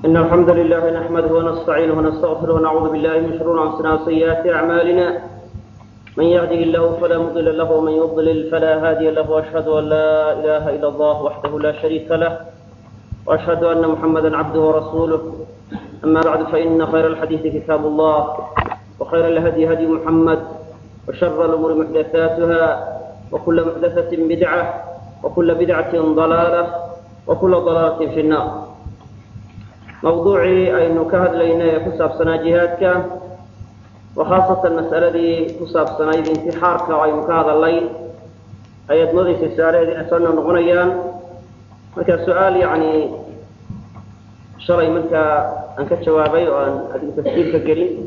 إن الحمد لله نحمده ونستعينه ونستغفره ونعوذ بالله من شرور أنفسنا وسيئات أعمالنا. من يهده الله فلا مضل له ومن يضلل فلا هادي له، وأشهد أن لا إله إلا الله وحده لا شريك له، وأشهد أن محمدا عبده ورسوله. أما بعد، فإن خير الحديث كتاب الله، وخير الهدي هدي محمد، وشر الأمور محدثاتها، وكل محدثة بدعة، وكل بدعة ضلالة، وكل ضلالة في النار. موضوعي أنه كهد لنا كساب سنة جهادك، وخاصة المسألة دي كساب سنة انتحارك وأي كهد الليل أيد نضيف السؤال هذه أسألنا نغنيان. مكا سؤال يعني شرعي منك أنك جوابي وأن أدن تسجيلك قليل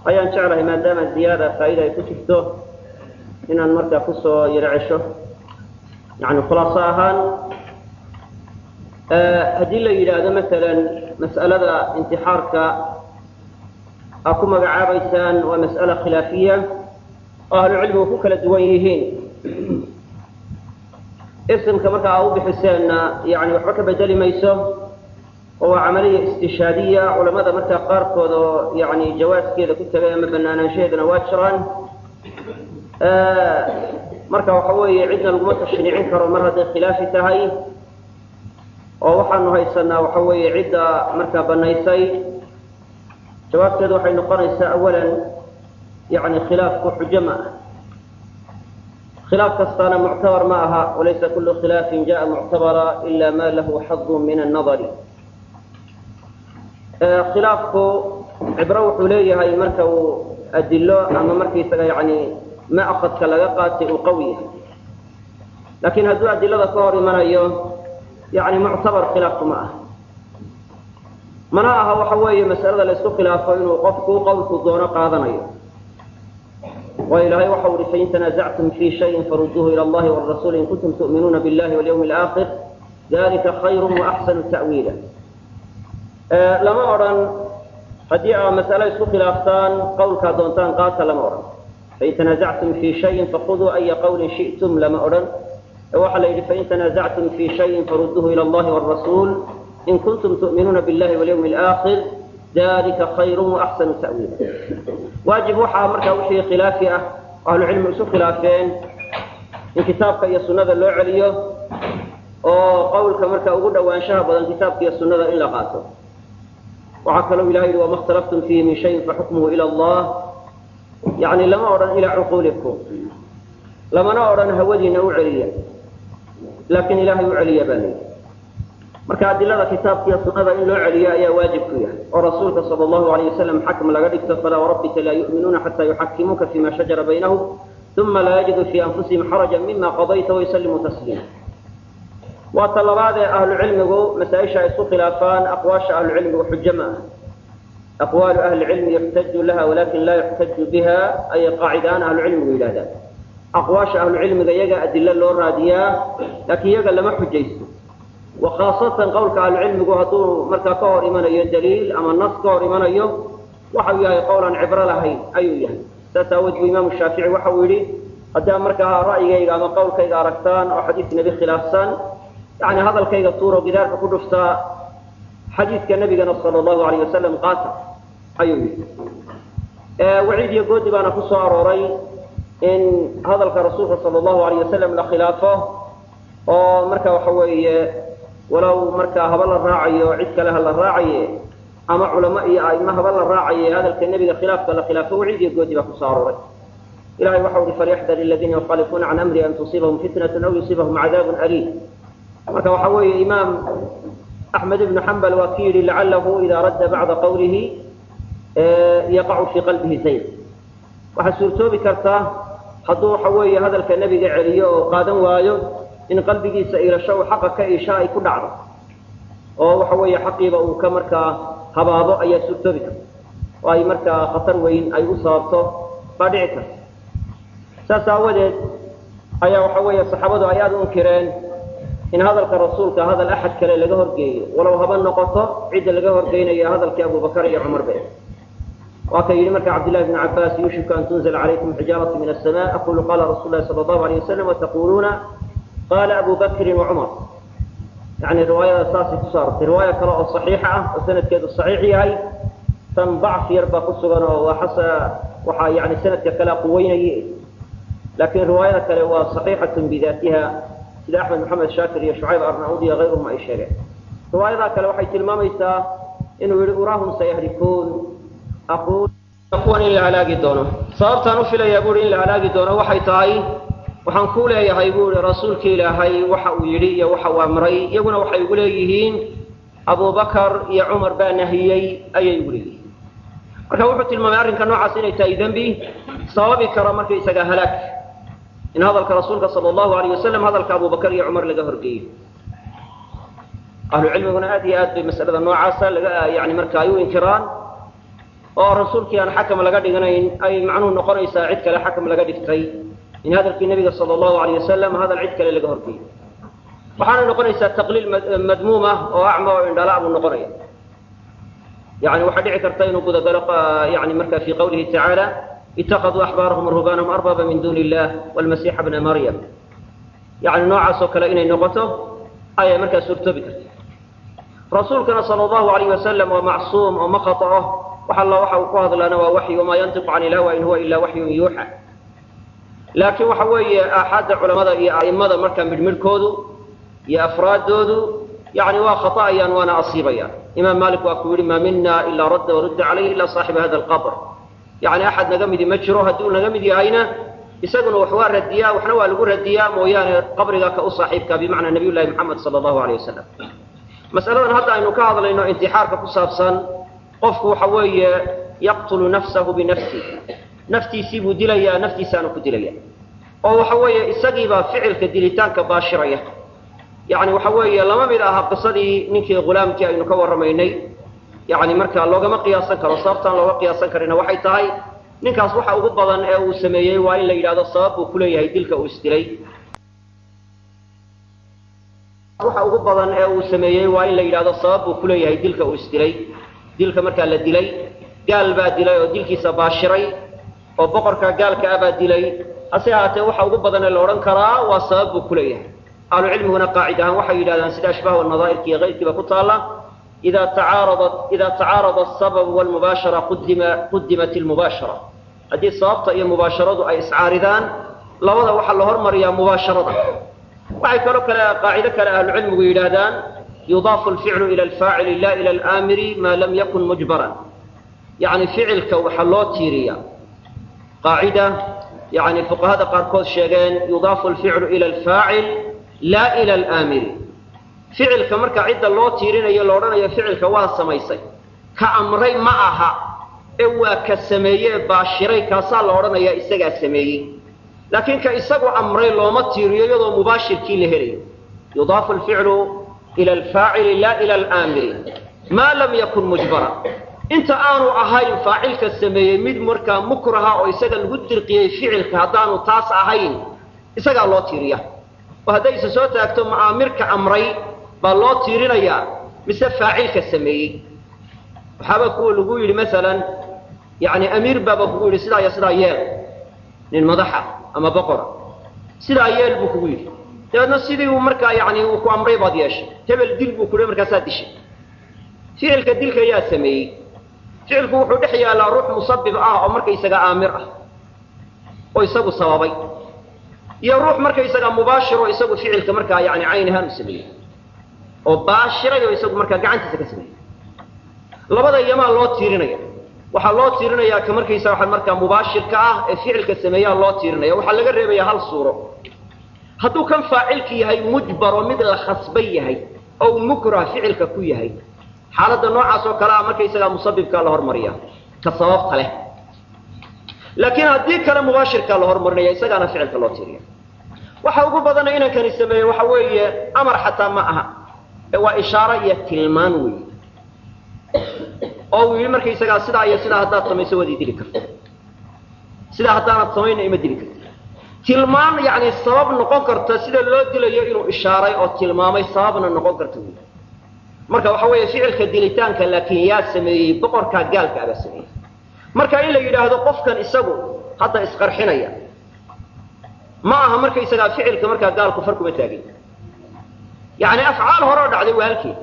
أيان شعره ما دام الزيادة فائدة يكشفته إن المركة كسو يرعشه يعني خلاصاها. أدلة إلى هذا مثلا مسألة انتحارك أكو مقعابيسان ومسألة خلافية أهل العلم وفوك لدوينيهين اسم كمركة أو بحسان يعني وحركة بدل ميسو هو عملية استشهادية. علماء مركة قارك يعني جواز كذا كنت بياما بنانا شيئا واشرا مركة وحوي عندنا القمات الشنيعين كرو مرة خلافي تهي ووحن هيسنا وحوي عدة مركة بنيسي. جواب كذا وحين نقرأ أولا يعني خلاف حجمة، خلاف كستان معتبر معها، وليس كل خلاف جاء معتبرا إلا ما له حظ من النظر. خلافه عبرو حليه هاي مركة أدلة أما مركة يعني ما أخذ كلاقات قوية، لكن هذو أدلة ظهر من أيوه يعني معتبر خلافه معه. مناها وحوي مسألة ليس خلافه إنه قفكوا قولك دون قاضنيه. وإلهي وحول فإن تنازعتم في شيء فردوه إلى الله والرسول إن كنتم تؤمنون بالله واليوم الآخر ذلك خير وأحسن تأويلا. لما أرن هدي مسألة ليس خلافتان قولك دونتان قاتل لما أرن. فإن تنازعتم في شيء فخذوا أي قول شئتم لما أرن. وحل فإن تنازعتم في شيء فردوه إلى الله والرسول إن كنتم تؤمنون بالله واليوم الآخر ذلك خير وأحسن تأويلا. واجب وحا مركا وحي خلافية أهل العلم يسو خلافين إن كتابك يا سنة اللو عليه وقولك مركا أقول وأنشاها بدن كتابك يا سنة إلا قاتل. وعكلوا إلهي وما اختلفتم فيه من شيء فحكمه إلى الله يعني لما أرن إلى عقولكم لما نأرن هودي نوعليا لكن إلهي يعلي بني مركا أدلة كتابك يا سنة إن لو عليا يا واجب فيها. ورسولك صلى الله عليه وسلم حكم لقد فلا وربك لا يؤمنون حتى يحكموك فيما شجر بينهم ثم لا يجدوا في أنفسهم حرجا مما قضيت ويسلموا تسليما. وطلبات أهل العلم مسائش يسوق خلافان أقواش أهل العلم وحجمها. أقوال أهل العلم يحتج لها ولكن لا يحتج بها أي قاعدان أهل العلم ولادا. أقواش أهل العلم إذا يجا أدلة الرادية لكن يجا لما حجيسته. وخاصة قولك على العلم هدو مركا كور إيمان الدليل أما النص كور إيمان وحوي قولا عبر لهين أيوه تتوجه إمام الشافعي وحوي قدام مركا رأي أما قولك إذا ركتان أو حديث النبي خلافسان يعني هذا الكيد الطور وبذلك كل فتا حديث كالنبي صلى الله عليه وسلم قاتل أيوه وعيد يقول بأنا فصار أروري إن هذا الرسول صلى الله عليه وسلم لخلافه ومركا وحوي ولو مركا هبل الراعي وعدك لها الراعي أما علماء أئمة هبل الراعي هذا النبي خلاف ولا خلافه وعيد يقول بخسارة. إلهي وحول فليحذر الذين يخالفون عن أمر أن تصيبهم فتنة أو يصيبهم عذاب أليم. مركا وحوي إمام أحمد بن حنبل وكيل لعله إذا رد بعض قوله يقع في قلبه زيد. وحسرتو بكرته حضور حوي هذا النبي عليه وقادم وايو إن قلبي سئل شو حقك إشاء كل عرض أو حوي حقيبة وكمركا هبابو أي سلطبك وأي مركا خطر وين أي أصابته بدعك سأساودت أي وحوي الصحابة أياد أنكرين إن هذا الرسول كهذا الأحد كلا لجهر جي ولو هبن نقطة عد لجهر جينا يا هذا الكأبو بكر يا عمر بن وكي مركا عبد الله بن عباس يوشك أن تنزل عليكم حجارة من السماء أقول قال رسول الله صلى الله عليه وسلم وتقولون قال أبو بكر وعمر يعني رواية أساسية تصارت رواية كلا صحيحة وسنة كده صحيح هاي تنضعف يربى قصنا وحس وح يعني سنة كلا قوين لكن رواية كلا صحيحة بذاتها سيد أحمد محمد شاكر يا شعيب أرناؤوطي غيرهم أي شيء رواية كلا وحي تلماميسا إنه أراهم سيهلكون أقول أقول إن العلاج دونه صارت نفل يقول إن العلاج دونه وحي تاي waxaan ku leeyahay buu rasuulka ilaahay waxa uu yiri iyo waxa uu amray iyaguna waxa ay leeyihiin Abu Bakar iyo Umar baa nahiyay ayay leeyihiin marka wuxuu tilmaamay arrinka noocaas inay tahay dambi sababi kara markay isaga halaag in hadalka rasuulka sallallahu alayhi wasallam hadalka Abu Bakar iyo Umar laga horgeeyay ahlu cilmiguna aad iyo aad bay mas'alada noocaas laga yani marka ay u inkiraan oo rasuulkii aan xakam laga dhiganayn ay macnuhu noqonaysaa cid kale xakam laga dhigtay in hadalkii nabiga sallallahu alayhi wasallam hadal cid kale laga horgeeyay waxaana noqonaysaa taqliil madmuuma oo acma oo indhala abu noqonaya yani waxa dhici karta inuu gudagalo yani marka fi qawlihi ta'ala ittakhadhu ahbarahum rubanahum arbaba min duni illah wal masih ibn maryam yani noocaas oo kale inay noqoto ay marka suurtoobi karto rasuulkana sallallahu alayhi wasallam waa macsuum oo ma khata'a waxa Allah waxa uu ku hadlaana waa wahyi oo ma yantiqu an ilaha in huwa illa wahyun yuha laakiin waxa weeye axad culimada iyo aimada marka midmidkoodu iyo afraadoodu yani waa khata'ayaan waana asiibayaan imaam malik waa ku yiri ma minna illa radda wa radda alayhi illa sahib hada alqabr yani axad naga mid ma jiro haduu naga mid yahayna isaguna wax waa radiyaa waxna waa lagu radiyaa mooyaane qabriga ka u saaxiibka bi macna nabiyullaahi muhammad sallallahu alayhi wasallam mas'aladan hadda aynu ka hadlayno intixaarka ku saabsan qofku waxa weeye yaqtulu nafsahu bi nafsihi naftiisii buu dilayaa naftiisaana ku dilaya oo waxa weeye isagii baa ficilka dilitaanka baashiraya yani waxa weeye lama mid aha qisadii ninkii gulaamkii aynu ka warramaynay yani marka loogama qiyaasan karo sababtaan looga qiyaasan karina waxay tahay ninkaas waxa ugu badan ee uu sameeyey waa in la yidhaahdo sabab uu ku leeyahay dilka uu isdilay waxa ugu badan ee uu sameeyey waa in la yidhaahdo sabab uu ku leeyahay dilka uu isdilay dilka markaa la dilay gaal baa dilay oo dilkiisa baashiray oo boqorka gaalka aba dilay asaate waxa ugu badan ee la oran karaa waa sabab uu ku leeyahay ahlu cilmiguna qaacidahan waxay yiraahdaan sida ashbaah wal nadaa'irki iyo qeyrkiiba ku taala ida tacaarada as-sabab wal mubashara quddimat al mubashara hadii sababta iyo mubasharadu ay iscaaridaan labada waxa la hormariyaa mubasharada waxay kale qaacida kale ahlu cilmigu yiraahdaan yudafu al fi'lu ila al fa'il la ila al amiri ma lam yakun mujbaran yani ficilka waxa loo tiiriyaa قاعدة يعني فقهاء قاركوز شيغان يضاف الفعل إلى الفاعل لا إلى الآمر فعل كمركا عدة الله تيرين يلورنا يفعل كواها السميسي كأمري معها إوا كالسمية باشري كاسال لورنا يا إساقا السمية لكن كإساقوا أمري لو ما تيرين يضو مباشر كي لهري يضاف الفعل إلى الفاعل لا إلى الآمر ما لم يكن مجبرا انت aanu ahayn faacilka sameeyay mid marka mukraha oo isaga lagu dirqiyay ficilka hadaanu taas ahayn isaga loo tiiriya oo haday soo taagto maamirka amray ba loo tiirinaya mise faacilka sameeyay waxaba ku lagu yiri midalan yani amir baba ku yiri sida yeel nin madaxa ama boqor sida yeel buu ku yiri taana sidii uu marka yani uu ku amray baad yeeshay hebel dil buu ku marka saadishay ficilka dilka yaa sameeyay ficilku wuxuu dhaxyaa la ruux musabbib ah oo markay isaga aamir ah oo isagu sababay iyo ruux markay isaga mubaashir oo isagu ficilka marka yaani aynahan sameeyay oo baashiray oo isagu marka gacantiisa ka sameeyay labada yamaa loo tiirinaya waxa loo tiirinaya ka markay isaga waxa marka mubaashirka ah ee ficilka sameeyaa loo tiirinaya waxa laga reebaya hal suuro hadduu kan faacilki yahay mujbar oo mid la khasbay yahay oo mukrah ficilka ku yahay حالة النوع عسو كلام مركي يسأل مصبب كالهور مريا كالصواب قله لكن هديك كلام مباشر كالهور مريا يسأل أنا فعل كاللوتيريا وحاول بدنا إنا كان يسمى وحوي أمر حتى معها وإشارة يتلمانوي أو يمركي يسأل سدا يسدا هذا تمي سوى دي تلك سدا هذا تمين إما تلك تلمان يعني الصواب نقنكر تسيد اللوت اللي إنه إشارة أو تلمامي صواب نقنكر تقول marka waxa weeye ficilka dilitaanka laakiin yaa sameeyay boqorka gaalka aba sameeyay marka in la yiraahdo qofkan isagu hadda isqarxinaya ma aha marka isaga ficilka marka gaalku farku ma taagin يعني أفعال هرو دعدي وهالكي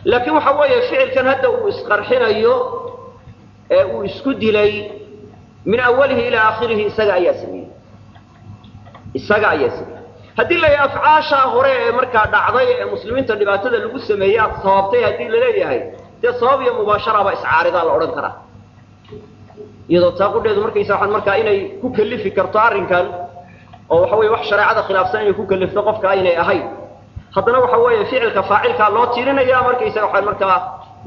لكن وحوية فعل كان هذا وإسقرحين أيو وإسكد لي من أوله إلى آخره إساقع ياسمين إساقع ياسمين هذه اللي أفعاشا هرو مركا دعضي مسلمين تنباتة اللي قسميات صوابتي هذه اللي هي دي صوابية مباشرة بإسعارضة الأوران كرا iyadoo taaqudheedu markaysa waxaan markaa inay ku kalifi karto arrinkan oo waxa weeye wax shariicada khilaafsan inay ku kalifto qofka inay ahayd haddana waxa weeye ficilka faacilka loo tiirinaya markaysa waxaan markaa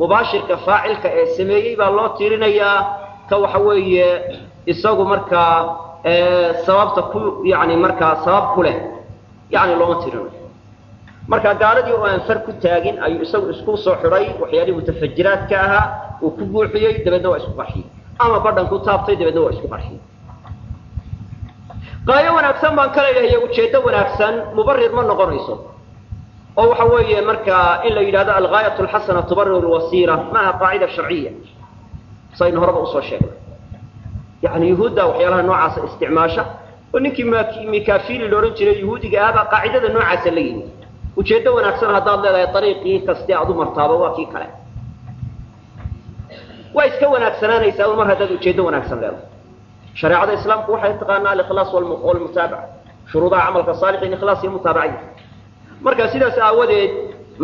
mubaashirka faacilka ee sameeyay baa loo tiirinayaa ka waxa weeye isagu markaa sababta ku yaani markaa sabab ku leh yaani looma tiirinayo marka gaaladii oo aan far ku taagin ayuu isagu isku soo xiray waxyaalihi mutafajiraadka ahaa uu ku buuxiyay dabadna waa isku qarxiyay ama badhan ku taabtay dabadna waa isku qarxiyay qaayo wanaagsan baan kala leeyahay ujeedo wanaagsan mubarrir ma noqonayso oo waxa weeye marka in la yiraahdo al-ghaayatu al-hasana tubarrir al-wasiila maaha qaacida sharciya sayna horaba u soo sheegay yaani yahuuda waxyaalaha noocaas isticmaasha oo ninkii mikaafili looran jiray yahuudiga aaba qaacidada noocaas la yiri ujeedo wanaagsan hadaad leedahay dariiqii kasta aad u martaaba waa kii kale waa iska wanaagsananaysaa mar hadaad ujeedo wanaagsan leedahay shariicada islaamku waxay taqaanaa al-ikhlaas wal mutaaba'a shuruudaha amalka saalix in ikhlaas iyo mutaabacay marka sidaas aawadeed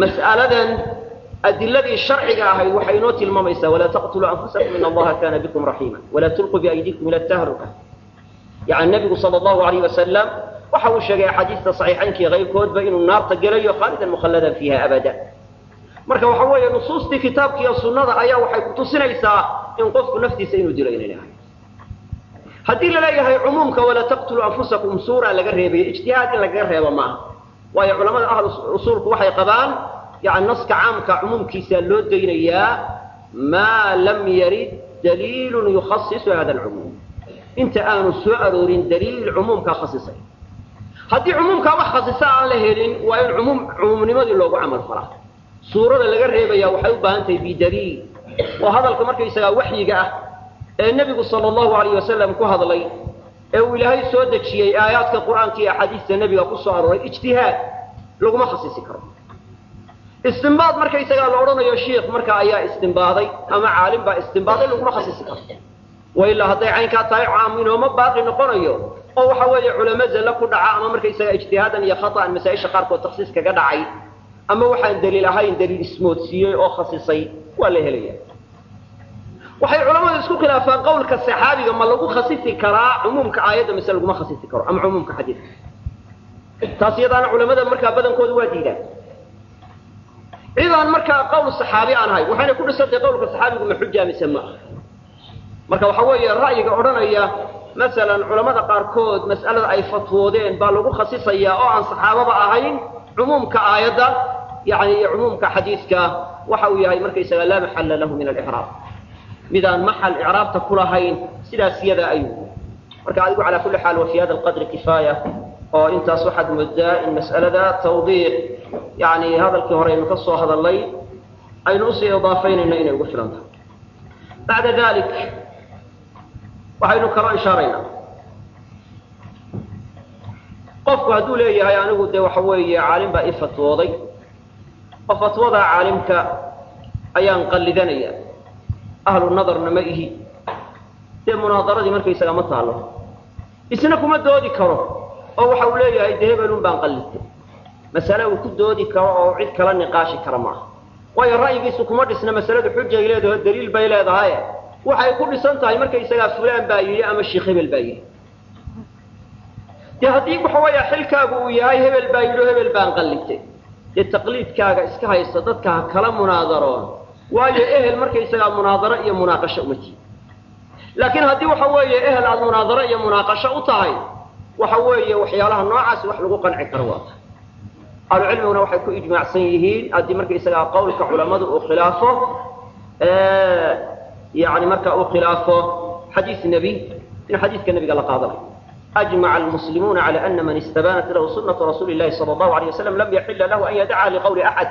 mas'aladan adilladii sharciga ahayd waxay inoo tilmaamaysaa wala taqtulu anfusakum inna allaha kana bikum rahiima wala tulqu bi aydikum ila at-tahluka yani nabigu sallallahu alayhi wasallam waxa uu sheegay xadiiska saxiixankii qaybkoodba inuu naarta galayo khaalidan mukhalladan fiha abada marka waxa weeye nusuustii kitaabka iyo sunnada ayaa waxay ku tusinaysaa in qofku naftiisa inuu dilo inay yahay haddii la leeyahay umumka wala taqtulu anfusakum suura laga reebay ijtihaad in laga reebo ma waayo culimada ahlu usulku waxay qabaan yaani naska caamka umumkiisa loo deeynayaa ma lam yarid dalil yukhasis hada al-umum inta aanu soo aroorin dalil umumka khasisay haddii umumka wax khasisa aan la helin waa in umumnimadii loogu amal falaa suurada laga reebaya waxay u baahan tahay bidaliil oo hadalka markay isaga waxyiga ah ee nabigu sallallahu alayhi wasallam ku hadlay ee uu ilaahay soo dejiyay aayaadka quraanka iyo xadiiska nabiga ku soo arooray ijtihaad laguma khasisi karo istinbaad markay isaga la oranayo sheekh marka ayaa istinbaaday ama caalim baa istinbaaday laguma khasisi karo وإلا هذا عين كاتاي عامين وما باقي نقرنيه أو حوالي علماء زلا كل عام مركز اجتهادا يا خطأ المسائل شقارك وتخصيص كجدع عين أما واحد دليل هاي دليل اسمه سي أو خصيصي ولا هلية وحي علماء يسكوا خلافا قول كالصحابي لما لقوا خصيصي كراء عموم كآيات مثل لقوا ما خصيصي كراء أم عموم كحديث تصير أنا علماء مركز بدن كود واديدا إذا مركز قول الصحابي عن هاي وحنا كل صدق قول الصحابي يقول حجة مسمى marka waxa weeye ra'yiga oranaya mesela culimada qaar kood mas'alada ay fatwoodeen baa lagu khasisaya oo aan saxaabada ahayn umumka aayada yaani umumka xadiiska waxa uu yahay markay isaga la mahalla lahu min al-i'rab midaan mahal i'rabta kulahayn sidaas yada ayu marka adigu ala kulli xaal wa fi hada al-qadr kifaya oo intaas waxad muddaa in mas'alada tawdiih yaani hadalkii hore inuu ka soo hadalay aynu soo idaafaynayna inay ugu filantahay بعد ذلك waxaynu kala ishaarayna qofku haduu leeyahay anigu de waxa weeye caalim baa ifatwooday fatwada caalimka ayaan qalidanaya ahlu nadarna ma ihi de munaadaradi markay isaga ma taalo isna kuma doodi karo oo waxa uu leeyahay deebelun baan qalistay mas'ala uu ku doodi karo oo cid kala niqaashi kara ma way ra'yigiisu kuma dhisna mas'aladu xujja ileedahay daliil bay leedahay waxay ku dhisan tahay markay isaga fulaan baa yiri ama sheekh hebel baa yiri hadii waxa weeye xilkaagu uu yahay hebel baa yiri hebel baan qalintay taqliidkaaga iska haysta dadka kala munaadaroon waayo ehel markay isaga munaadaro iyo munaaqasho uma tii laakiin hadii waxa weeye ehel aad munaadaro iyo munaaqasho u tahay waxa weeye waxyaalaha noocaas wax lagu qanci karo waa العلم waxay ku ijmaacsan yihiin hadii markay isaga qowlka culimadu uu khilaafo يعني marka uu khilaafo حديث النبي إن حديث النبي قال قاضي أجمع المسلمون على أن من استبانت له سنة رسول الله صلى الله عليه وسلم لم يحل له أن يدعى لقول أحد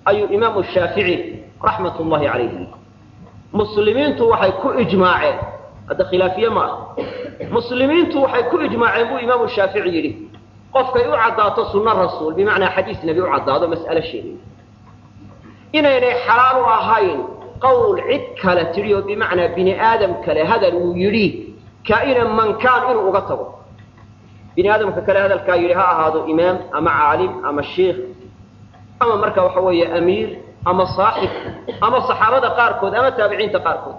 أي إمام الشافعي رحمة الله عليه مسلمين توحي كو إجماعين هذا خلافية ما مسلمين توحي كو إجماعين بو إمام الشافعي qofkay u cadaato sunna rasuul bimacnaa xadiis nabi u cadaado mas'alo sheegay inaynay xalaal u ahayn qowl cid kale tiriyo bimacnaa bini aadam kale hadal uu yidhi kaa'ina man kaan inuu uga tago bini aadamka kale hadalkaa yidhi ha ahaado imaam ama caalim ama sheikh ama marka waxa weeye amiir ama saaxib ama saxaabada qaarkood ama taabiciinta qaarkood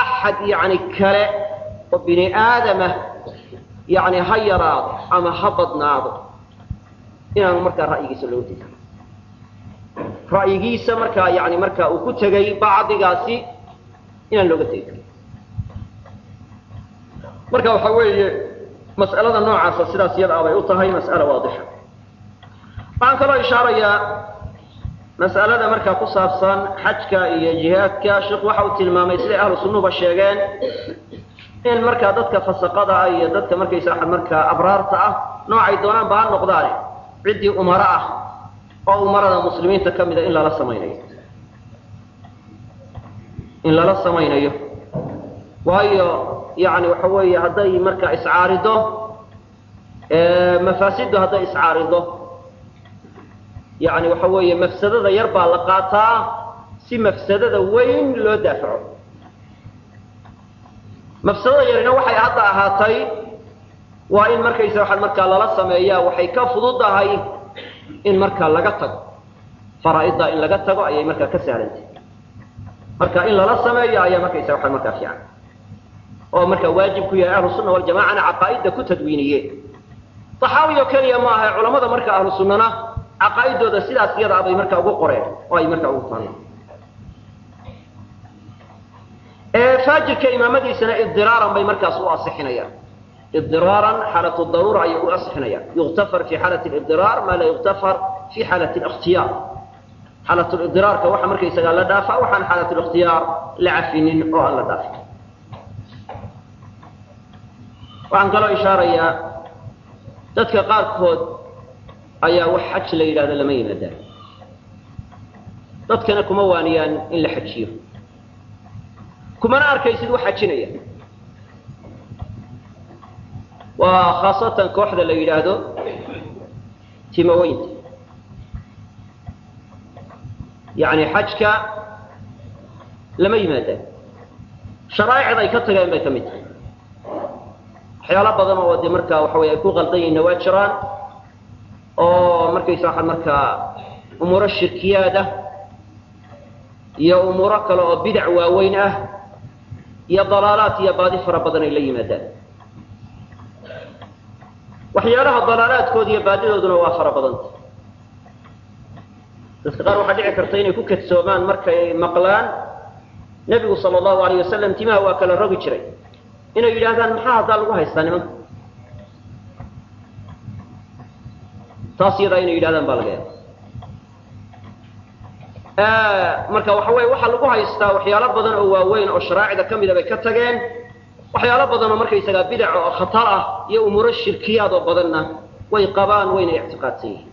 axad yani kale oo bini aadama yani ha yaraado ama ha badnaado inaanu markaa ra'yigiisa loo diido ra'yigiisa markaa yani markaa uu ku tegay bacdigaasi inaan looga tegi karin marka waxa weeye mas'alada noocaasa sidaas iyada bay u tahay mas'alo waadixa waxaan kaloo ishaarayaa mas'alada markaa ku saabsan xajka iyo jihaadka sheekhu waxa uu tilmaamay siday ahlu sunnuba sheegeen in markaa dadka fasaqada ah iyo dadka markaysaa markaa abraarta ah noocay doonaan ba ha noqdaane ciddii umara ah oo umarada muslimiinta ka mida in lala samaynayo waayo yani waxa weeye hadday markaa iscaarido mafaasiddu hadday iscaarido yani waxa weeye mafsadada yar baa la qaataa si mafsadada weyn loo daafaco mafsadada yarina waxay hadda ahaatay waa in markaysa waxaan markaa lala sameeyaa waxay ka fududahay in markaa laga tago faraa'idda in laga tago ayay markaa ka sahlantay marka in lala sameeyo ayaa markaysa waxaan markaa fiican oo markaa waajib ku yahay ahlu sunna wal jamaacana caqaa'idda ku tadwiiniyeen taxaawi oo keliya ma aha culamada marka ahlu sunnana caqaa'idooda sidaas iyada bay markaa ugu qoreen oo ay markaa ugu taaneen faajirka imaamadiisana idiraaran bay markaas u asixinayaan idiraaran xaalatu daruura ayay u asixinayaan yuktafar fi xaalati lidiraar maa laa yuktafar fi xaalati اlikhtiyaar xaalatu lidiraarka waxa markaysagaa la dhaafaa waxaan xaalatu likhtiyaar la cafinin oo aan la dhaafin waxaan kaloo ishaarayaa dadka qaarkood ayaa wax xaj la yidhahdo lama yimaadaan dadkana kuma waaniyaan in la xajiyo kumana arkaysid wax xajinaya waa khaasatan kooxda la yidhaahdo timaweynta yani xajka lama yimaadaan sharaa'icda ay ka tageen bay ka mid tahay waxyaalo badan oo dee markaa waxa weye ay ku qaldan yihiinna waa jiraan oo markaysa waxaan markaa umuuro shirkiyaad ah iyo umuuro kale oo bidac waaweyn ah iyo dalaalaat iyo baadi fara badan ay la yimaadaan waxyaalaha dalaalaadkooda iyo baadidooduna waa fara badanta dadka qaar waxaa dhici karta inay ku kadsoomaan markay maqlaan nebigu sala allahu alayh wasalam timaha waa kala rogi jiray inay yidhaahdaan maxaa haddaa lagu haystaa nimanka taas iyadaa inay yidhahdaan baa laga yaaba marka waxa weye waxaa lagu haystaa waxyaalo badan oo waaweyn oo sharaacida ka mida bay ka tageen waxyaalo badan oo markaysagaa bidaca oo khatar ah iyo umuuro shirkiyaad oo badanna way qabaan wayna ictiqaadsan yihiin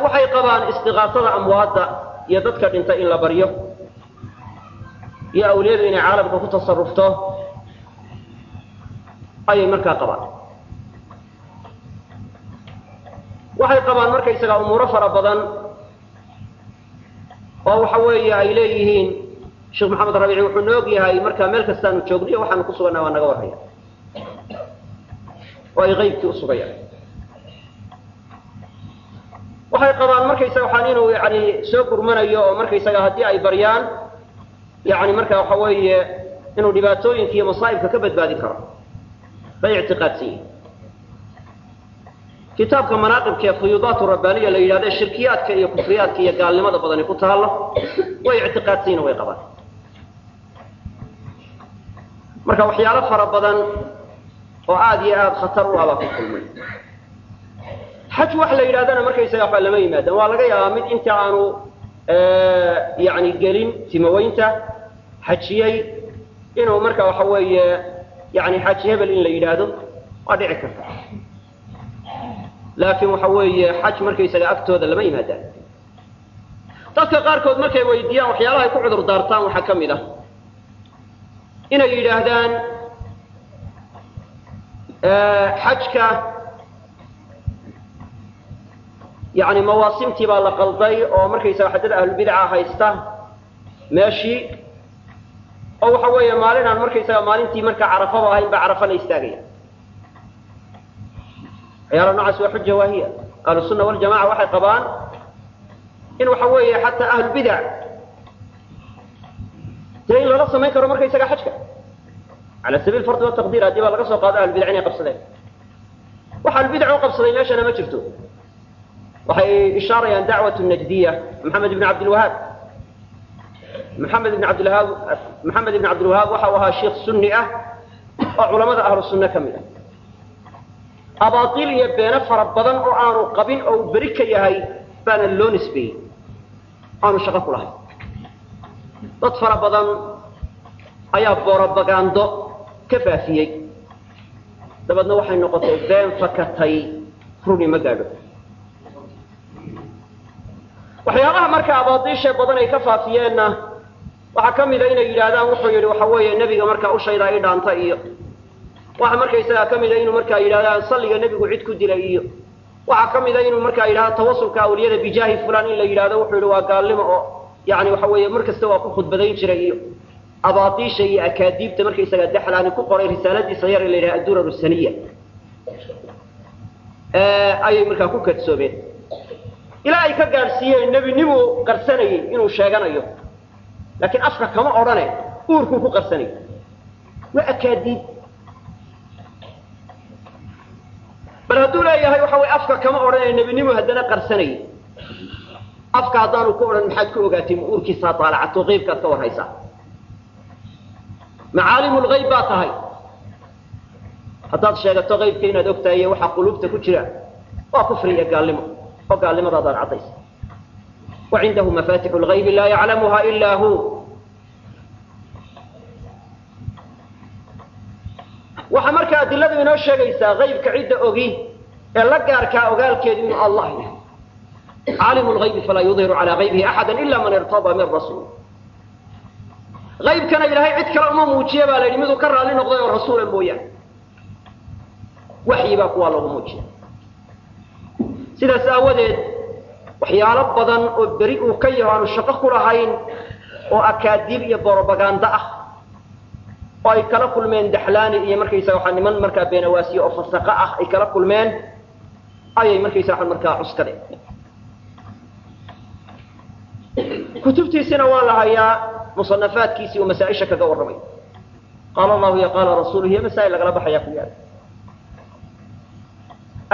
waxay qabaan istiqaasada amwaadda iyo dadka dhinta in la baryo iyo awliyadu inay caalamka ku tasarufto ayay markaa qabaan waxay qabaan markaysagaa umuuro fara badan oo waxa weeye ay leeyihiin sheekh maxamed rabiici wuxuu noog yahay markaa meel kastaanu joogniyo waxaanu ku sugannaha waa naga warraya oo ay qaybkii u sugayaan waxay qabaan markaysaga waxaan inuu yani soo gurmanayo oo markaysaga haddii ay baryaan yani markaa waxa weeye inuu dhibaatooyinka iyo masaa'ibka ka badbaadin karo bay ictiqaadsan yihin kitaabka manaaqibka ee fuyuudaat rabbaaniya la yidhahdo shirkiyaadka iyo kufriyaadka iyo gaalnimada badani ku taallo way ictiqaadsan yihin way qabaan marka waxyaalo fara badan oo aad iyo aad khatar u ah baa ku kulmay xaj wax la yidhahdana markaysaga waxba lama yimaadaan waa laga yaabaa mid inta aanu yani gelin timaweynta xajiyey inuu marka waxa weeye yani xaaji hebel in la yidhaahdo waa dhici karta laakiin waxa weeye xaj markaysaga agtooda lama yimaadaan dadka qaarkood markay weydiiyaan waxyaalaha ay ku cudur daartaan waxaa ka mid ah inay yidhaahdaan xajka yani mawaasimtii baa la qalday oo markaysaga xaddada ahlulbidca haysta meeshii oo waxa weeye maalin aan markaysaga maalintii markaa carafaba ahayn baa carafa la istaagaya waxyaala noocaas waa xuja waahiya ahlusunna waljamaca waxay qabaan in waxa weeye xataa ahlulbidac dee in lala samayn karo markaysaga xajka cala sabiil fardi wataqdiir haddii baa laga soo qaado ahlulbidac inay qabsadeen waxa ahlulbidac u qabsaday meeshana ma jirto waxay ishaarayaan dacwat najdiya maxamed ibn cabdilwahaab maxamed ibn cabdilwahaab waxa uu ahaa sheekh sunni ah oo culamada ahlu sunna ka mid ah abaatil iyo beeno fara badan oo aanu qabin oo uu beri ka yahay baana loo nisbeeyey aanu shaqo ku lahayn dad fara badan ayaa borobagando ka faafiyey dabeedna waxay noqotay been fakatay runi ma gaadho waxyaabaha marka abaatiisha badan ay ka faafiyeenna waxaa ka mida inay yidhaahdaan wuxuu yidhi waxa weeye nebiga markaa ushayda i dhaanta iyo waxa markaysagaa ka mida inuu markaa yidhahdaan salliga nebigu cid ku dilay iyo waxaa ka mida inuu markaa yidhahdo tawasulka awliyada bijaahi fulan in la yidhahdo wuxuu yidhi waa gaalnimo oo yani waxa weeye mar kasta waa ku khudbadayn jiray iyo abaatiisha iyo akaadiibta markaysagaa daxlaani ku qoray risaaladiisa yar ee la yidhaha addurar saniya ayay markaa ku kadsoomeen ilaa ay ka gaadhsiiyeen nebinimuu qarsanayey inuu sheeganayo laakiin afka kama odhane uurkuu ku qarsanayay waa akaadiib bal hadduu leeyahay waxa way afka kama odhanaya nebinimu haddana qarsanayay afka haddaanu ku odhan maxaad ku ogaatay ma uurkiisaa taalacato qeybkaad ka warhaysaa macaalimu lgayb baa tahay haddaad sheegato qaybka inaad ogtahay iyo waxa quluubta ku jira waa kufri iyo gaalnimo oo gaalnimadaadaad caddaysa wacindahu mafatixu lgaybi laa yaclamuha ilaa hu waxa markaa adiladu inoo sheegaysaa qaybka cidda ogi ee la gaarkaa ogaalkeedu inuu allah yahay caalimu lgaybi falaa yudhiru calaa gaybihi axada ila man irtadaa min rasuul qaybkana ilaahay cid kale uma muujiya baa la yidhi miduu ka raalli noqday oo rasuula mooyaane waxyi baa kuwaa loogu muujiya sidaas aawadeed waxyaalo badan oo beri uu ka yaho aanu shaqo ku lahayn oo akaadiib iyo borobaganda ah oo ay kala kulmeen daxlaani iyo markaysaga waxaa niman markaa beenawaasiye oo fasaqo ah ay kala kulmeen ayay markaysaga waxaan markaa cuskadeen kutubtiisina waa la hayaa musanafaadkiisii oo masaa-isha kaga warramay qaala allahu iyo qaala rasuuluhu iyo masaa'il lagala baxayaa ku yaala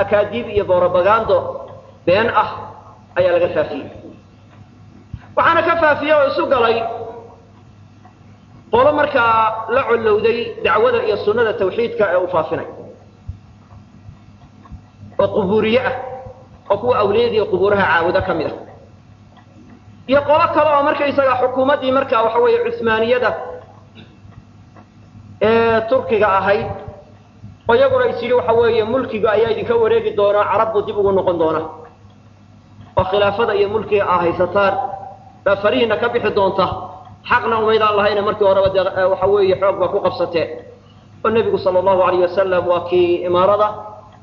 akaadiib iyo borobagando been ah ayaa laga faafiyey waxaana ka faafiyey oo isu galay qolo markaa la collowday dacwada iyo sunnada tawxiidka ee uu faafinay oo qubuuriye ah oo kuwa awliyada iyo qubuuraha caabudo ka mid ah iyo qolo kale oo markaysaga xukuumaddii markaa waxa weeye cusmaaniyada ee turkiga ahayd oo iyaguna is yidhi waxa weeye mulkiga ayaa idinka wareegi doonaa carabbu dib ugu noqon doona oo khilaafada iyo mulkiga aa haysataan baa farihiina ka bixi doonta xaqna umaydaan lahayna markii horeba dee waxa weeye xoog baa ku qabsateen oo nebigu sala allahu alayh wasalam waa kii imaarada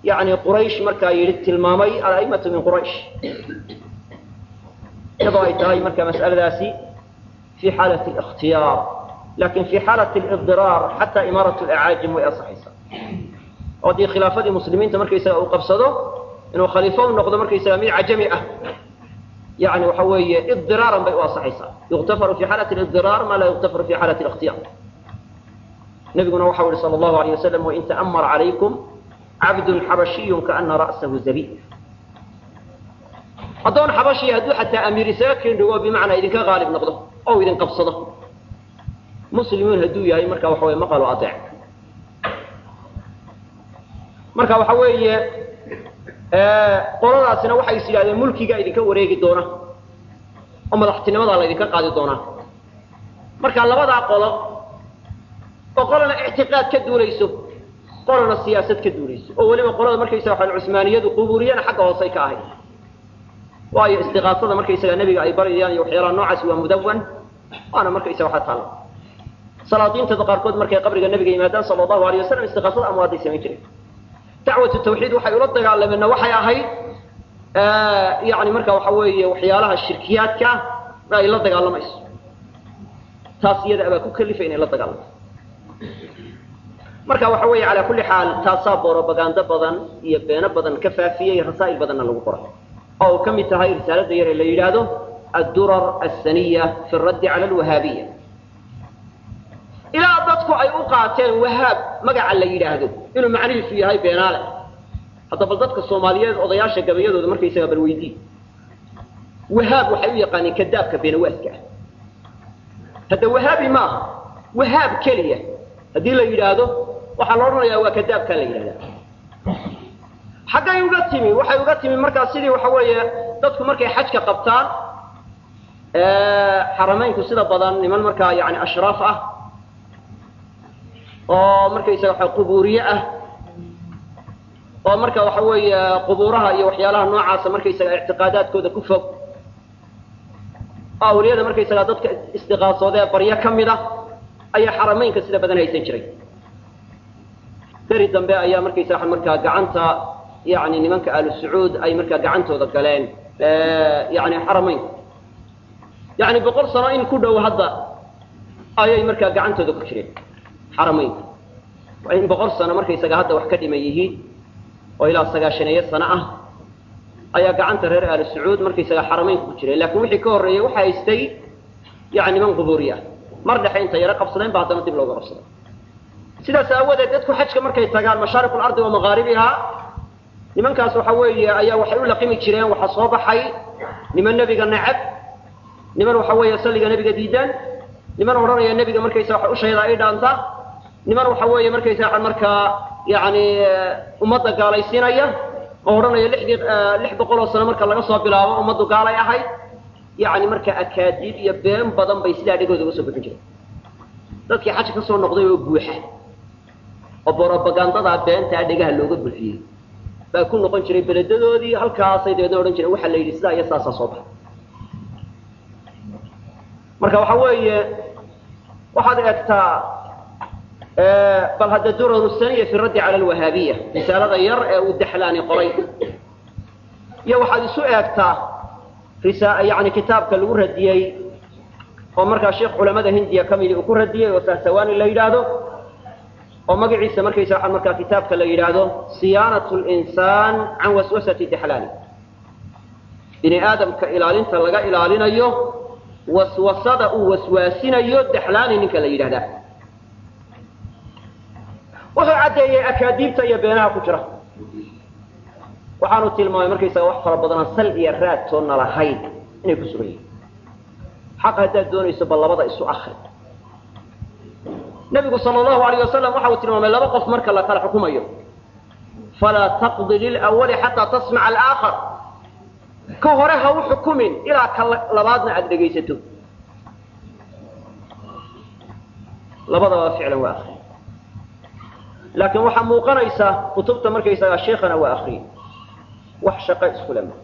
yacni quraysh markaa yidhi tilmaamay al-a'immatu min quraysh iyadoo ay tahay marka mas'aladaasi fi xaalati alikhtiyaar lakin fi xaalati alidiraar xataa imaaratu alacaajim way asaxaysaa oo haddii khilaafadii muslimiinta markaysaga uu qabsado inuu khaliifo u noqdo markaysaga mid cajami ah يعني وحوي اضطرارا بي واصحيصا يغتفر في حالة الاضطرار ما لا يغتفر في حالة الاختيار نبينا وحول صلى الله عليه وسلم وإن تأمر عليكم عبد حبشي كأن رأسه زبيب أظن حبشي هدو حتى أمير ساكن هو بمعنى إذا كان غالب نقضه أو إذا قبصده مسلمون هدو يا مركا وحوي ما قالوا أطيع مركا وحوي qoladaasina waxay is yiraahdeen mulkiga idinka wareegi doona oo madaxtinimada la idinka qaadi doona marka labada qolo oo qolana i'tiqaad ka duulayso qolana siyaasad ka duulayso oo waliba qolada markaysa waxa Usmaaniyadu qubuuriyana xagga hoose ka ahayd waayo istiqaasada markaysa nabiga ay bariyaan iyo waxyaalaha noocaas waa mudawan ana markaysa waxa taala salaadiinta qaarkood markay qabriga nabiga yimaadaan sallallahu alayhi wasallam istiqaasada amwaaday sameeyeen dacwatu tawxiid waxay ula dagaalameen waxay ahayd yani marka waxa weeye waxyaalaha shirkiyaadka ay la dagaalamayso taas iyada aba ku kalifay inay la dagaalanto marka waxa weeye ala kulli xaal taasa propaganda badan iyo beena badan ka faafiyay rasaa'il badanna lagu qoray oo kamid tahay risaalada yar ee la yiraahdo ad-durar as-saniyya fi ar-radd 'ala al-wahabiyya ila dadku ay u qaateen wahab magaca la yiraahdo inuu macnihiisu yahay beenaale hadda dadka Soomaaliyeed odayaasha gabayadooda markay isaga barweydii wahab waxay u yaqaaneen kadaabka beenawaaska hadda wahabi ma wahab kaliya hadii la yiraahdo waxa la oranayaa waa kadaabka la yiraahdo xagay uga timi waxay uga timi marka sidii waxa weeye dadku markay xajka qabtaan xarameynku sida badan niman marka yaani ashraaf ah oo markay isaga qubuuriye ah oo marka waxa weeye qubuuraha iyo waxyaalaha noocaas markay isaga i'tiqaadaadkooda ku fog awliyada markay isaga dadka istiqaasooda barya kamida ayaa xarameynka sida badan haysan jiray bari dambe ayaa markay isaga marka gacanta yaani nimanka ahlu sacuud ay marka gacantooda galeen yaani xarameyn yaani boqol sano in ku dhow hadda ayay marka gacantooda ku jireen حرمين وإن بقرصنا مركي سجاهد وحكدي ميهي وإلى سجاشنية سنة أيا قعنت رير آل السعود مركي سجا حرمين كتير لكن وحي كوري وحي يستي يعني من قبورية مرة حين تيرى قبصنين بعد ما تبلغ قبصنين سيدا سأود أدتكم حجك مركي سجا مشارق الأرض ومغاربها لمن كاسو حوي أيا وحيقول لقيم الشريان وحصوب حي لمن نبي النعب لمن وحوي يصلي نبي جديدا لمن وراني النبي مركي سجا وشيء أيضا أنت niman waxa weeye markay saaxan marka yaani umada gaalaysiinaya oo oranaya 600 sano marka laga soo bilaabo umadu gaalay ahay yaani marka akaadib iyo been badan bay sida dhigooda uga soo bixin jireen dadkii xaj ka soo noqday oo buuxa oo propagandada beenta dhigaha looga bulfiyay baa ku noqon jiray beledadoodii halkaas ay deedna oran jireen waxa la yiri sida ay saasa soo baxay marka waxa weeye waxaad eegtaa بل هذا الدورة الثانية في الرد على الوهابية رسالة يرء والدحلاني قري يوحد سؤالك رسالة يعني كتاب كالور هديي ومركا الشيخ علماء هندية كامل وكور هديي وسهسواني اللي يرادو ومركا عيسى مركا يساحة مركا كتاب كاللي يرادو صيانة الإنسان عن وسوسة الدحلاني بني آدم كإلالين تلقى إلالين أيوه وسوسة وسواسين أيوه الدحلاني نك اللي يرادو وهو عدي أكاديبتا يبينها كجرة وحانو تلماي مركيسا وحفر بدنا سلبي الرات تونا لهايد إني كسرية حق هذا الدوني سب الله بضع إسو آخر نبي صلى الله عليه وسلم وحاو تلماي لا بقف مركا الله قال حكومة يوم فلا تقضي للأول حتى تسمع الآخر كهرها وحكوم إلى لبادنا عد قيسته لبضع فعلا وآخر لكن waxa muuqanaysa kutubta markaysa sheekhana waa akhriin wax shaqo isku lama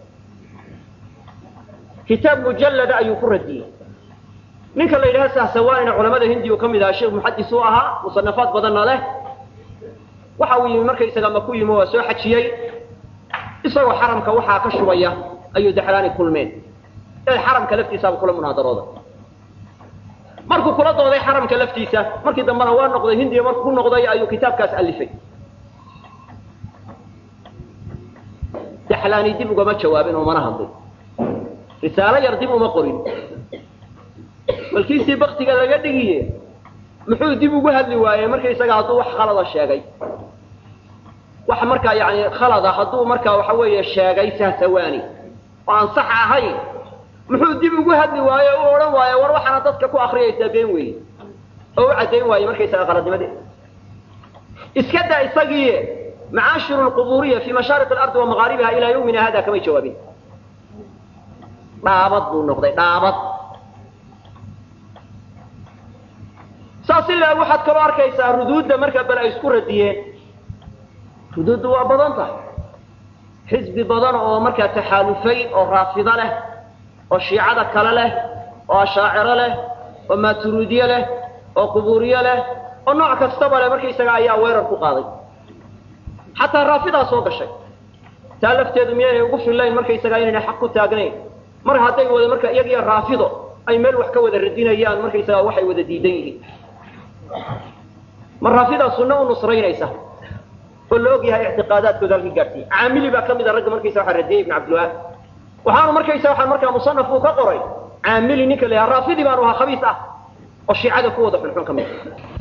kitab mujallad ayu ku radiyay ninka la yiraahdo sahsawaana culimada hindiga kamid ah sheekh muhaddis oo ahaa musannafat badan leh waxa uu yimid markaysa ma ku yimo waa soo xajiyay isagoo xaramka waxa ka shubaya ayuu daxlaani kulmeen ee xaramka laftiisa ku kula munaadarada markuu kula dooday xaramka laftiisa markii dambana waa noqday hindiya markuu noqday ayuu kitaabkaas alifay daxlaani dib uga ma jawaabin oo mana hadlin risaalo yar dib uma qorin balkiisii waqtiga laga dhigiyay muxuu dib ugu hadli waayay markii isaga haduu wax khalad sheegay wax marka yaani khalad haduu marka waxa weeye sheegay sahsawaani oo aan sax ahayn muxuu dib ugu hadli waayo oo oran waayo war waxana dadka ku akhriyaysa been weey oo cadeyn waayo markay isaga qaladnimada iska daa isagii معاشر القبورية في مشارق الأرض ومغاربها إلى يومنا هذا كما جوابين دابط النقطة دابط ساسل واحد كبار كيسا ردود مركب بلا يذكر الدين ردود وبضنطة حزب بضن أو مركب تحالفي أو رافضة له أو شيعة كلا له أو شاعر له أو ماترودية له أو قبورية له أو نوع كستبه له مركب يساق أيها وير القاضي xataa raafidaa soo gashay taa lafteedu miyaanay ugu fillayn markaysagaa inayna xaq ku taagnayn mar hadday wada marka iyagiyo raafido ay meel wax ka wada radinayaan markaysagaa waxay wada diidan yihiin mar raafidaa sunno u nusraynaysa oo la og yahay ictiqaadaadkooda halkii gaadhsiiyey caamili baa ka mid a ragga markaysa waxaa radiyey ibn cabdilwahaab waxaanu markaysa waxaan markaa musanaf uu ka qoray caamili ninka la yahaa raafidi baanu ahaa khabiis ah oo shiicada ku wada xunxun ka mid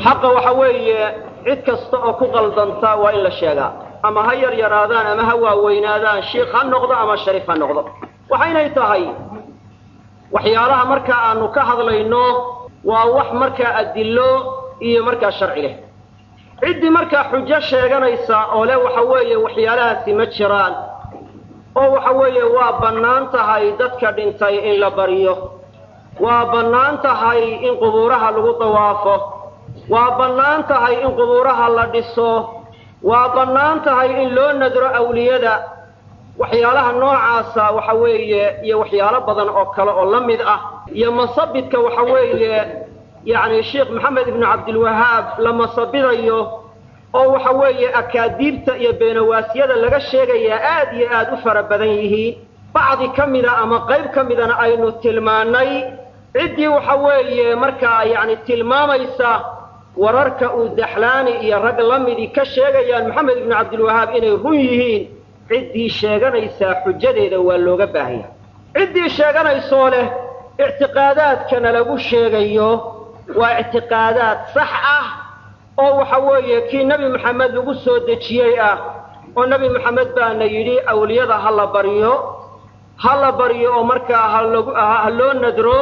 xaqa waxa weeye cid kasta oo ku qaldanta waa in la sheegaa ama ha yar yaraadaan ama ha waaweynaadaan shiikh ha noqdo ama shariif ha noqdo waxaynay tahay waxyaalaha markaa aanu ka hadlayno waa wax markaa adillo iyo markaa sharci leh ciddii markaa xujo sheeganaysa oo leh waxa weeye waxyaalahaasi ma jiraan oo waxa weeye waa bannaan tahay dadka dhintay in la baryo waa bannaan tahay in qubuuraha lagu dawaafo waa bannaan tahay in qubuuraha la dhiso waa bannaan tahay in loo nadro awliyada waxyaalaha noocaasa waxa weeye iyo waxyaalo badan oo kale oo la mid ah iyo masabidka waxa weeye yacni sheekh maxamed ibnu cabdilwahaab la masabidayo oo waxa weeye akaadiibta iyo beenawaasiyada laga sheegayaa aad iyo aad u fara badan yihiin bacdi ka mida ama qayb ka midana aynu tilmaannay ciddii waxa weeye markaa yacni tilmaamaysa wararka uu daxlaani iyo rag la midii ka sheegayaan maxamed ibnu cabdilwahaab inay run yihiin ciddii sheeganaysaa xujadeeda waa looga baahanya ciddii sheeganaysoo leh ictiqaadaadkana lagu sheegayo waa ictiqaadaad sax ah oo waxa weeye kii nebi maxamed lagu soo dejiyey ah oo nebi maxamed baana yidhi awliyada ha la baryo oo markaa ha loo nadro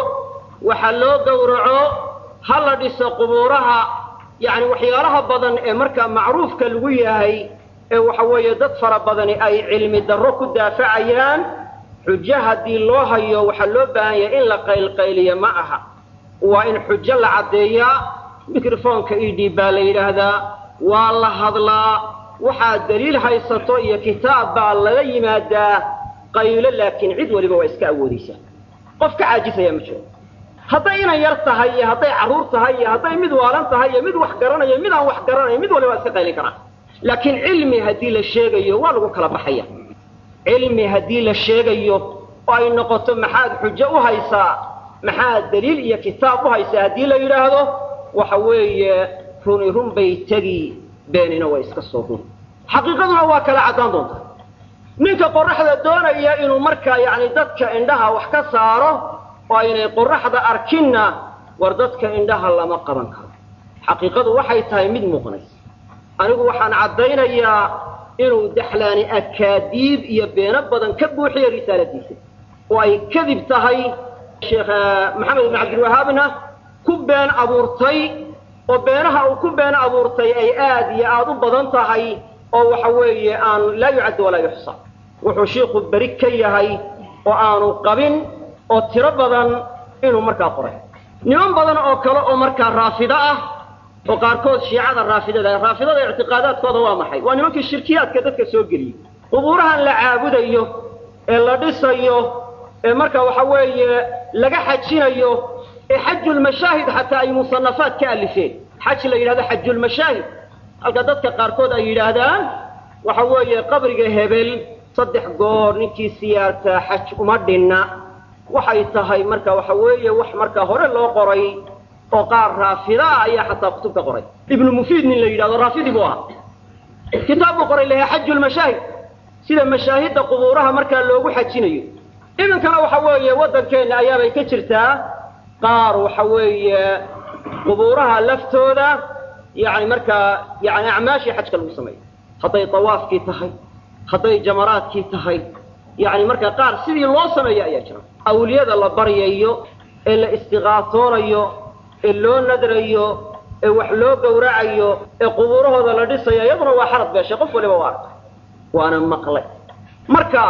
waxa loo gowraco ha la dhiso qubuuraha yacni waxyaalaha badan ee markaa macruufka lagu yahay ee waxa weeye dad fara badani ay cilmi darro ku daafacayaan xujo haddii loo hayo waxaa loo baahan yahay in la qaylqayliyo ma aha waa in xujo la caddeeyaa mikrofoonka idhiib baa la yidhaahdaa waa la hadlaa waxaad daliil haysato iyo kitaab baa laga yimaadaa qaylo laakiin cid waliba waa iska awoodaysaa qof ka caajisaya ma jiro hadday inan yar tahay iyo hadday carruur tahay iyo hadday mid waalan tahay iyo mid wax garanayo mid aan wax garanayo mid waliba waa iska qaylin karaa laakiin cilmi haddii la sheegayo waa lagu kala baxaya cilmi haddii la sheegayo oo ay noqoto maxaad xujo u haysaa maxaad daliil iyo kitaab u haysaa haddii la yidhaahdo waxa weeye runi run bay tegi beenina waa iska soo run xaqiiqaduna waa kala caddaan doonta ninka qorraxda doonaya inuu markaa yacni dadka indhaha wax ka saaro oo aynay qorraxda arkinna war dadka indhaha lama qaban karo xaqiiqadu waxay tahay mid muuqanaysa anigu waxaan caddaynayaa inuu daxlaani akaadiib iyo beeno badan ka buuxiyo risaaladiisa oo ay kadib tahay sheekh maxamed ibn cabdilwahaabna ku been abuurtay oo beenaha uu ku been abuurtay ay aad iyo aad u badan tahay oo waxa weeye aan laa yucaddu walaa yuxsa wuxuu shiikhu beri ka yahay oo aanu qabin oo tiro badan inuu markaa qoray niman badan oo kale oo markaa raafido ah oo qaarkood shiicada raafidada ictiqaadaadkooda waa maxay waa nimankii shirkiyaadka dadka soo geliyey qubuurahan la caabudayo ee la dhisayo ee markaa waxa weeye laga xajinayo ee xajulmashaahid xataa ay musanafaad ka alifeen xaj la yidhahdo xajulmashaahid halka dadka qaarkood ay yidhaahdaan waxa weeye qabriga hebel 3 goor ninkii siyaartaa xaj uma dhinna waxay tahay marka waxa weeye wax marka hore loo qoray oo qaar raafida ayaa xataa kutub ka qoray ibnu mufiid nin la yidhahdo raafidi buu ahaa kitaab buu qoray leeyahay xajulmashaahid sida mashaahidda qubuuraha markaa loogu xajinayo idinkana waxa weeye waddankeenna ayaabay ka jirtaa qaar waxa weeye qubuuraha laftooda yani markaa yani acmaashii xajka lagu sameeyo hadday tawaafkii tahay hadday jamaraadkii tahay yani markaa qaar sidii loo sameeyo ayaa jira awliyada la baryayo ee la istiqaasoonayo ee loo nadrayo ee wax loo gowracayo ee qubuurahooda la dhisayo iyaduna waa xarad beeshay qof waliba waa arkay waana maqlay marka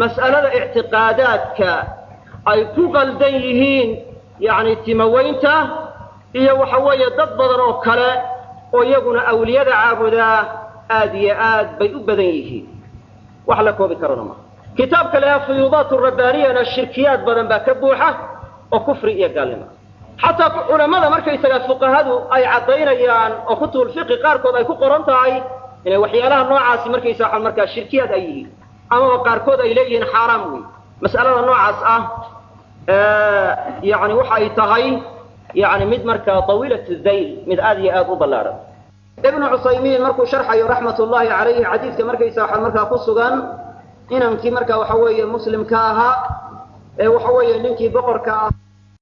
mas'alada ictiqaadaadka ay ku qaldan yihiin yani timaweynta iyo waxa weeye dad badan oo kale oo iyaguna awliyada caabudaa aad iyo aad bay u badan yihiin wax la koobi karana ma kitaabka la fuyuudaat rabbaaniyana shirkiyaad badan baa ka buuxa oo kufri iyo gaalnimo xataa culimada markaysaga fuqahadu ay cadaynayaan oo kutubul fiqh qaarkood ay ku qoran tahay inay waxyaalaha noocaasi markaysa waxa markaa shirkiyaad ay yihiin ama qaarkood ay leeyihiin xaaraam weey mas'alada noocaas ah yani waxa ay tahay yani mid markaa tawiilatu dhayl mid aad iyo aad u ballaaran ibn Usaymin markuu sharxayo rahmatullahi alayhi xadiiska markaysa waxa markaa ku sugan inankii markaa waxa weeye muslimka ahaa waxa weeye ninkii boqorka ah